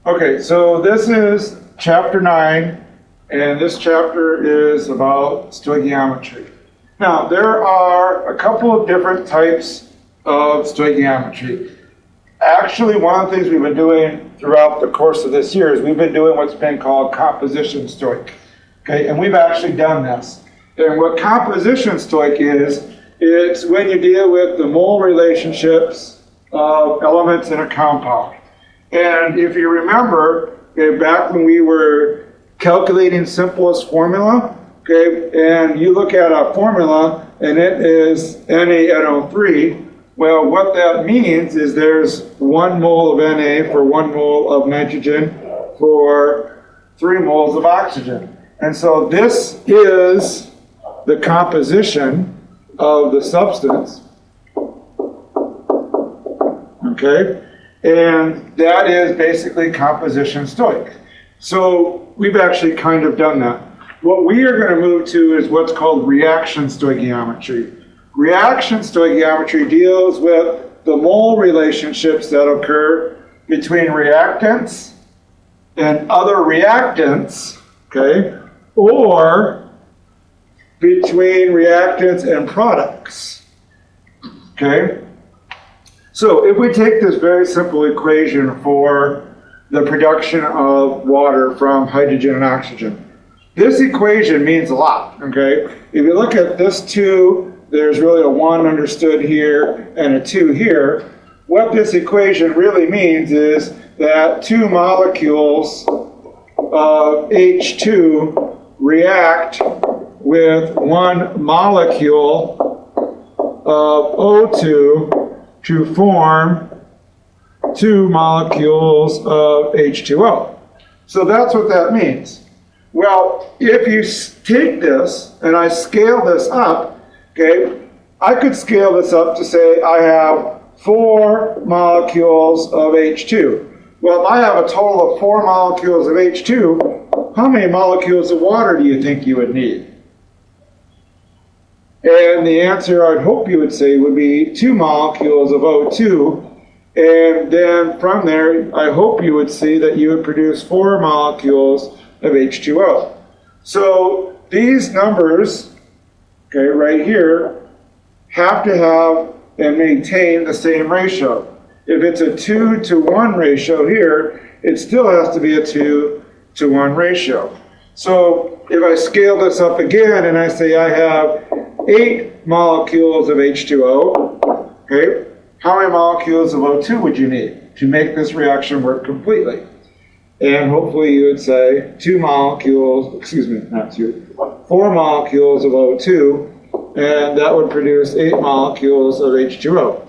Okay, so this is chapter 9, and this chapter is about stoichiometry. Now, there are a couple of different types of stoichiometry. Actually, one of the things we've been doing throughout the course of this year is we've been doing what's been called composition stoich. Okay, and we've actually done this. And what composition stoich is, it's when you deal with the mole relationships of elements in a compound. And if you remember, okay, back when we were calculating simplest formula, okay, and you look at a formula and it is NaNO3, well, what that means is there's 1 mole of Na for 1 mole of nitrogen for 3 moles of oxygen. And so this is the composition of the substance, okay? And that is basically composition stoich. So we've actually kind of done that. What we are going to move to is what's called reaction stoichiometry. Reaction stoichiometry deals with the mole relationships that occur between reactants and other reactants, okay, or between reactants and products, okay? So if we take this very simple equation for the production of water from hydrogen and oxygen, this equation means a lot, okay? If you look at this 2, there's really a 1 understood here and a 2 here. What this equation really means is that 2 molecules of H2 react with 1 molecule of O2 to form 2 molecules of H2O. So that's what that means. Well, if you take this and I scale this up, okay, I could scale this up to say I have 4 molecules of H2. Well, if I have a total of 4 molecules of H2, how many molecules of water do you think you would need? And the answer I'd hope you would say would be 2 molecules of O2. And then from there, I hope you would see that you would produce 4 molecules of H2O. So these numbers, okay, right here, have to have and maintain the same ratio. If it's a 2-to-1 ratio here, it still has to be a 2-to-1 ratio. So if I scale this up again and I say I have 8 molecules of H2O, okay, how many molecules of O2 would you need to make this reaction work completely? And hopefully you would say 4 molecules of O2, and that would produce 8 molecules of H2O.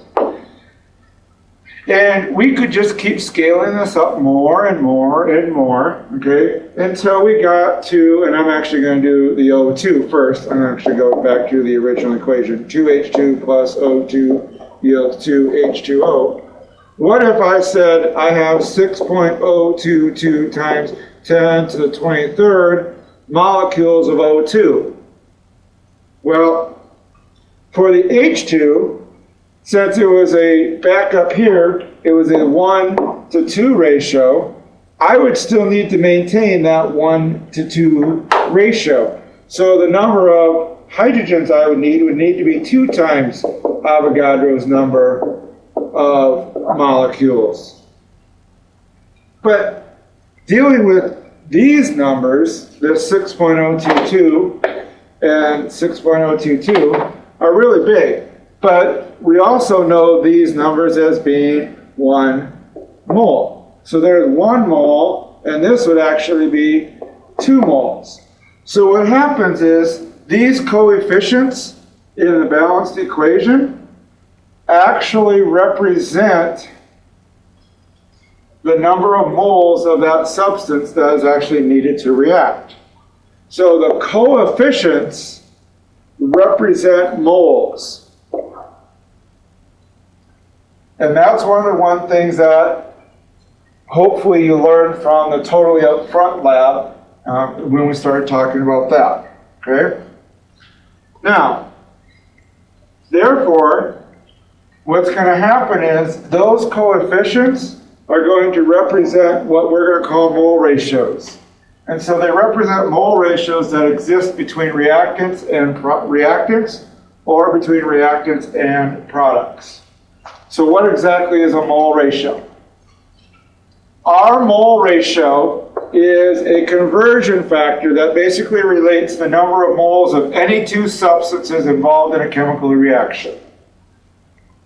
And we could just keep scaling this up more and more and more, okay, until we got to, and I'm actually going to do the O2 first. I'm going to actually go back to the original equation. 2H2 plus O2 yields 2H2O. What if I said I have 6.022 times 10 to the 23rd molecules of O2? Well, for the H2, since it was a backup here, it was a 1-to-2 ratio, I would still need to maintain that 1-to-2 ratio. So the number of hydrogens I would need to be 2 times Avogadro's number of molecules. But dealing with these numbers, this 6.022 and 6.022, are really big. But we also know these numbers as being 1 mole. So there's 1 mole, and this would actually be 2 moles. So what happens is these coefficients in the balanced equation actually represent the number of moles of that substance that is actually needed to react. So the coefficients represent moles. And that's one of the things that hopefully you learned from the Totally Upfront lab when we started talking about that. Okay? Now, therefore, what's going to happen is those coefficients are going to represent what we're going to call mole ratios. And so they represent mole ratios that exist between reactants and reactants, or between reactants and products. So what exactly is a mole ratio? Our mole ratio is a conversion factor that basically relates the number of moles of any two substances involved in a chemical reaction.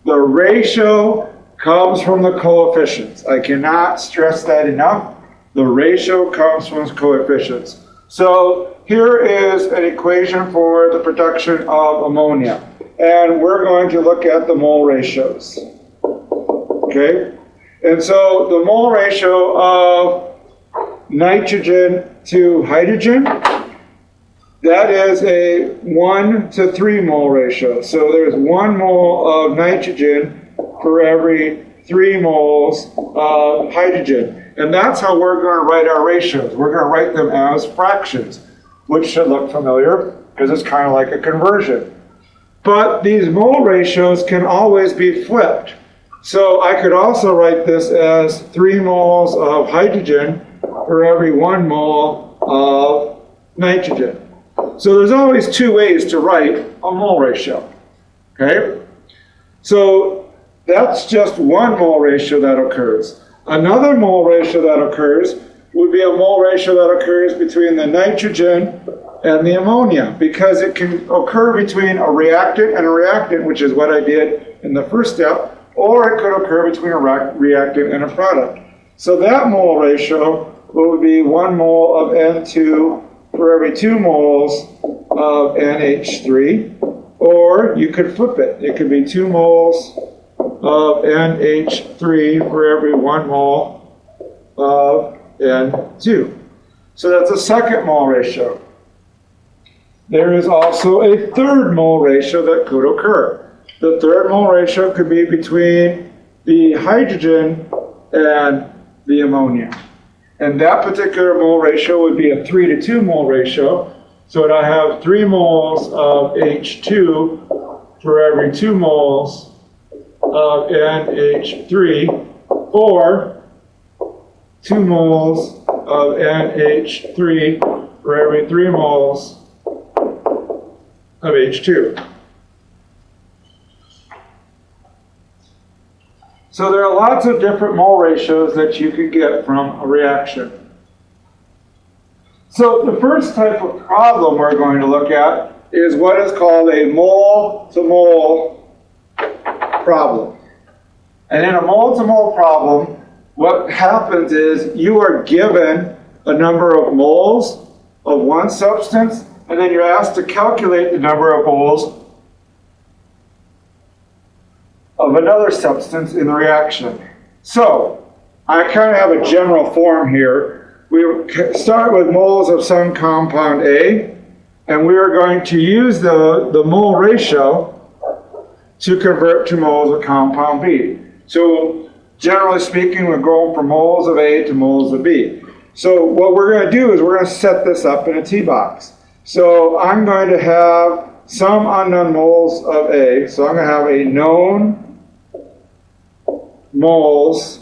The ratio comes from the coefficients. I cannot stress that enough. The ratio comes from the coefficients. So here is an equation for the production of ammonia. And we're going to look at the mole ratios. Okay? And so the mole ratio of nitrogen to hydrogen, that is a 1 to 3 mole ratio. So there's 1 mole of nitrogen for every 3 moles of hydrogen. And that's how we're going to write our ratios. We're going to write them as fractions, which should look familiar because it's kind of like a conversion. But these mole ratios can always be flipped. So I could also write this as 3 moles of hydrogen for every 1 mole of nitrogen. So there's always 2 ways to write a mole ratio. Okay? So that's just 1 mole ratio that occurs. Another mole ratio that occurs would be a mole ratio that occurs between the nitrogen and the ammonia, because it can occur between a reactant and a reactant, which is what I did in the first step, or it could occur between a reactant and a product. So that mole ratio would be 1 mole of N2 for every 2 moles of NH3, or you could flip it. It could be 2 moles of NH3 for every 1 mole of N2. So that's a second mole ratio. There is also a third mole ratio that could occur. The third mole ratio could be between the hydrogen and the ammonia. And that particular mole ratio would be a 3 to 2 mole ratio. So I have 3 moles of H2 for every 2 moles of NH3, or 2 moles of NH3 for every 3 moles of H2. So there are lots of different mole ratios that you can get from a reaction. So the first type of problem we're going to look at is what is called a mole-to-mole problem. And in a mole-to-mole problem, what happens is you are given a number of moles of one substance, and then you're asked to calculate the number of moles of another substance in the reaction. So, I kind of have a general form here. We start with moles of some compound A, and we are going to use the mole ratio to convert to moles of compound B. So, generally speaking, we're going from moles of A to moles of B. So, what we're going to do is we're going to set this up in a T box. So, I'm going to have some unknown moles of A. So, I'm going to have a known moles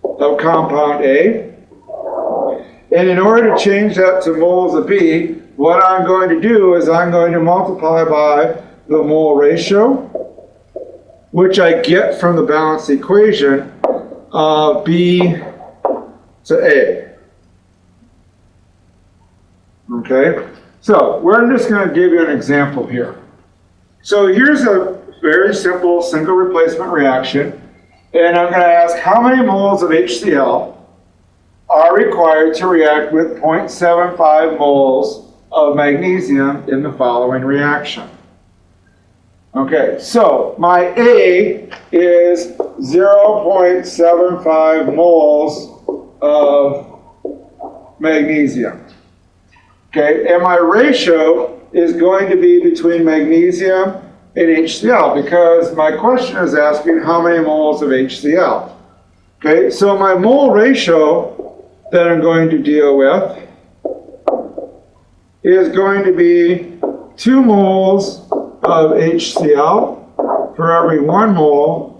of compound A. And in order to change that to moles of B, what I'm going to do is I'm going to multiply by the mole ratio, which I get from the balanced equation of B to A. Okay? So, we're just going to give you an example here. So, here's a very simple single replacement reaction. And I'm going to ask how many moles of HCl are required to react with 0.75 moles of magnesium in the following reaction. Okay, so my A is 0.75 moles of magnesium. Okay, and my ratio is going to be between magnesium and HCl, because my question is asking how many moles of HCl. Okay, so my mole ratio that I'm going to deal with is going to be 2 moles of HCl for every 1 mole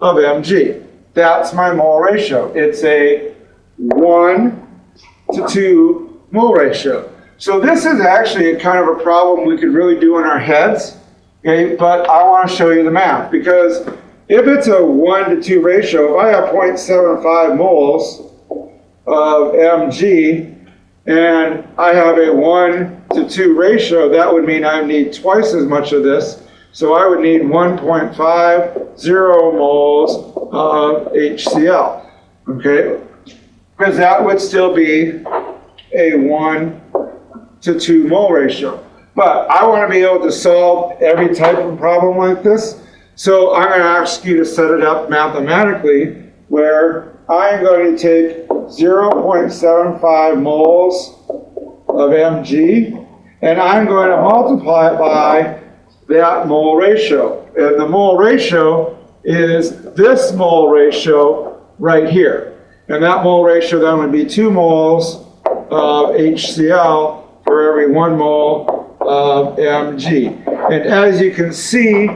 of Mg. that's my mole ratio. It's a 1 to 2 mole ratio. So this is actually a kind of a problem we could really do in our heads, okay? But I want to show you the math, because if it's a 1 to 2 ratio, if I have 0.75 moles of Mg, and I have a 1 to 2 ratio, that would mean I need twice as much of this. So I would need 1.50 moles of HCl, okay? Because that would still be a 1 to 2 mole ratio. But I want to be able to solve every type of problem like this. So I'm going to ask you to set it up mathematically, where I'm going to take 0.75 moles of Mg, and I'm going to multiply it by that mole ratio. And the mole ratio is this mole ratio right here. And that mole ratio then would be 2 moles of HCl for every 1 mole of Mg. And as you can see,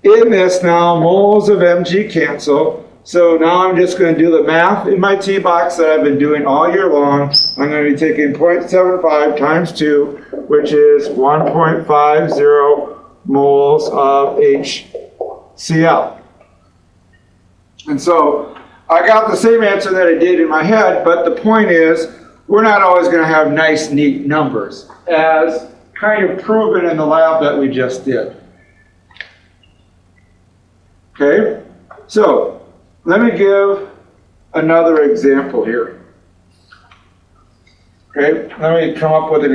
in this now, moles of Mg cancel. So now I'm just going to do the math in my T-box that I've been doing all year long. I'm going to be taking 0.75 times 2, which is 1.50 moles of HCl. And so I got the same answer that I did in my head, but the point is, we're not always going to have nice, neat numbers, as kind of proven in the lab that we just did. Okay, so let me give another example here. Okay, let me come up with a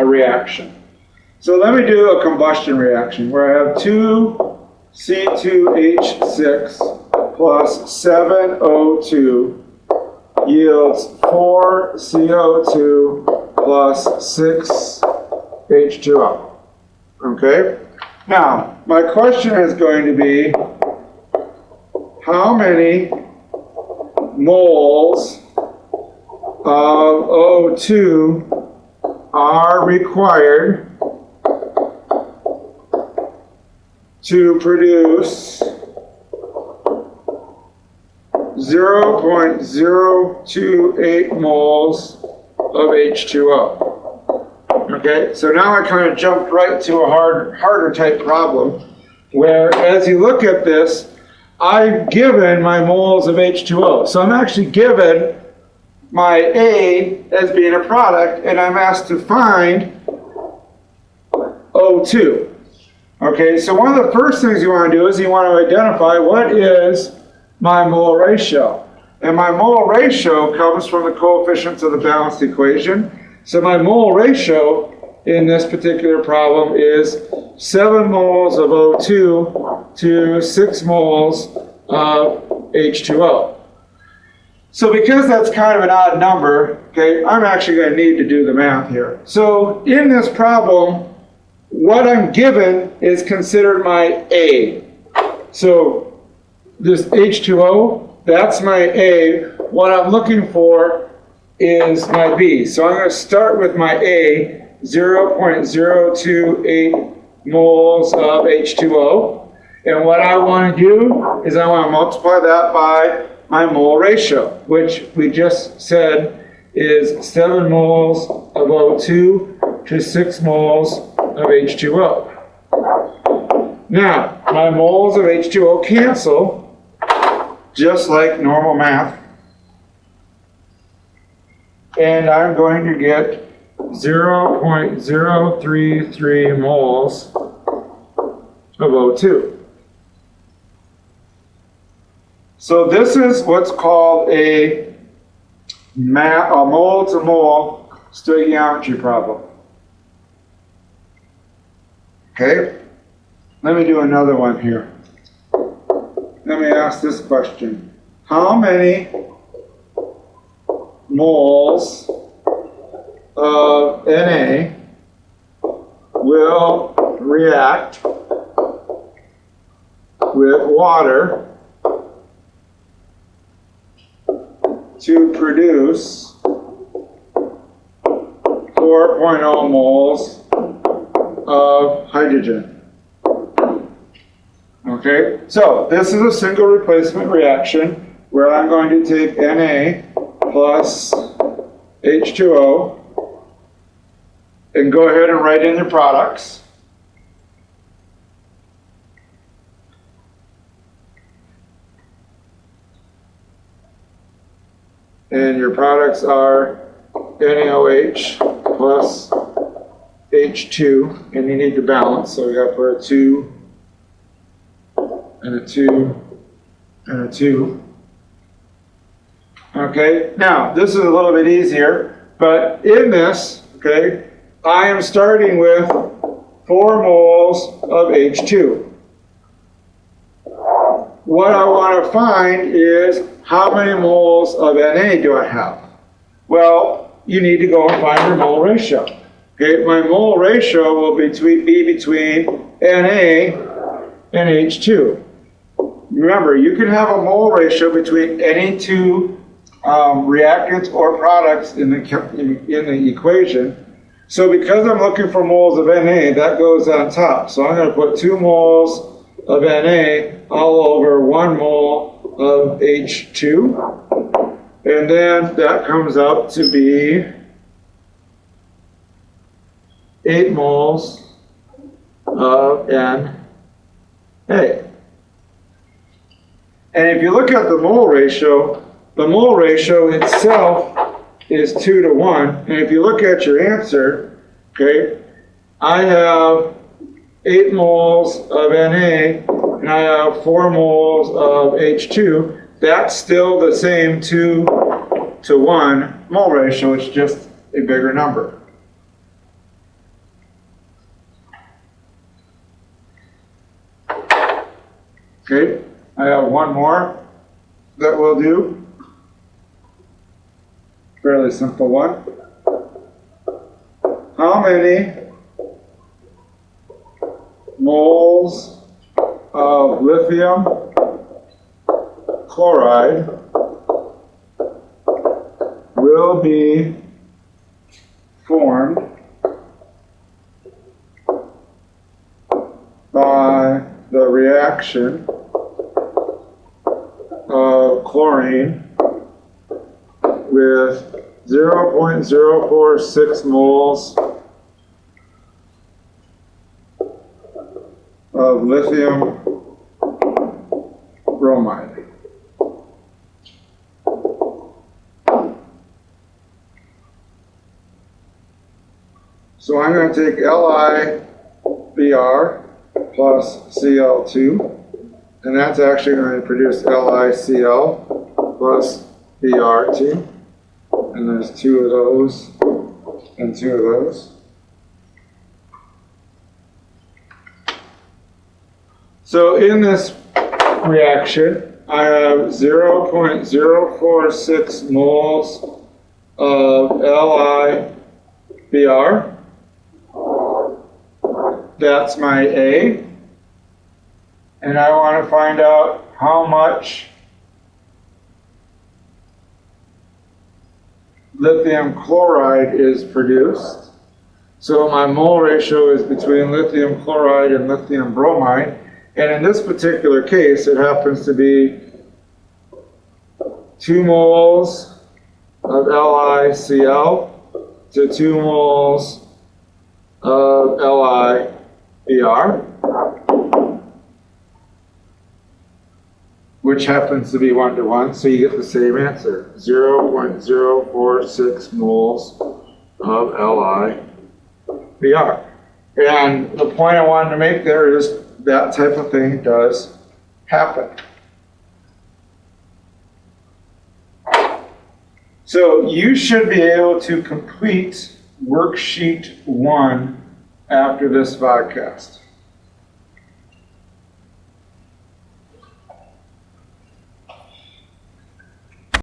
reaction. So let me do a combustion reaction where I have 2C2H6 plus 7O2 yields 4CO2 plus 6H2O. Okay? Now, my question is going to be, how many moles of O2 are required to produce 0.028 moles of H2O. Okay, so now I kind of jumped right to a harder type problem, where as you look at this, I've given my moles of H2O. So I'm actually given my A as being a product, and I'm asked to find O2. Okay, so one of the first things you want to do is you want to identify what is my mole ratio. And my mole ratio comes from the coefficients of the balanced equation. So my mole ratio in this particular problem is 7 moles of O2 to 6 moles of H2O. So because that's kind of an odd number, okay, I'm actually going to need to do the math here. So in this problem, what I'm given is considered my A. So this H2O, that's my A. What I'm looking for is my B. So I'm going to start with my A, 0.028 moles of H2O. And what I want to do is I want to multiply that by my mole ratio, which we just said is 7 moles of O2 to 6 moles of H2O. Now, my moles of H2O cancel, just like normal math. And I'm going to get 0.033 moles of O2. So this is what's called a mole-to-mole stoichiometry problem. Okay? Let me do another one here. Let me ask this question. How many moles of Na will react with water to produce 4.0 moles of hydrogen? Okay. Okay, so this is a single replacement reaction where I'm going to take Na plus H2O and go ahead and write in your products. And your products are NaOH plus H2, and you need to balance, so we got to put a 2 and a 2 and a 2. Okay, now this is a little bit easier, but in this, okay, I am starting with 4 moles of H2. What I want to find is how many moles of Na do I have? Well, you need to go and find your mole ratio. Okay, my mole ratio will be between Na and H2. Remember, you can have a mole ratio between any two reactants or products in the equation. So because I'm looking for moles of Na, that goes on top. So I'm going to put 2 moles of Na all over 1 mole of H2. And then that comes out to be 8 moles of Na. And if you look at the mole ratio itself is 2 to 1. And if you look at your answer, okay, I have 8 moles of Na and I have 4 moles of H2. That's still the same 2 to 1 mole ratio. It's just a bigger number. Okay, I have one more that we'll do. Fairly simple one. How many moles of lithium chloride will be formed by the reaction of chlorine with 0.046 moles of lithium bromide. So I'm going to take LiBr plus Cl2, and that's actually going to produce LiCl plus Br2. And there's 2 of those and 2 of those. So in this reaction, I have 0.046 moles of LiBr. That's my A. And I want to find out how much lithium chloride is produced. So my mole ratio is between lithium chloride and lithium bromide. And in this particular case, it happens to be 2 moles of LiCl to 2 moles of LiBr, which happens to be 1 to 1, so you get the same answer, 0.046 moles of LiBr. And the point I wanted to make there is that type of thing does happen. So you should be able to complete worksheet 1 after this vodcast.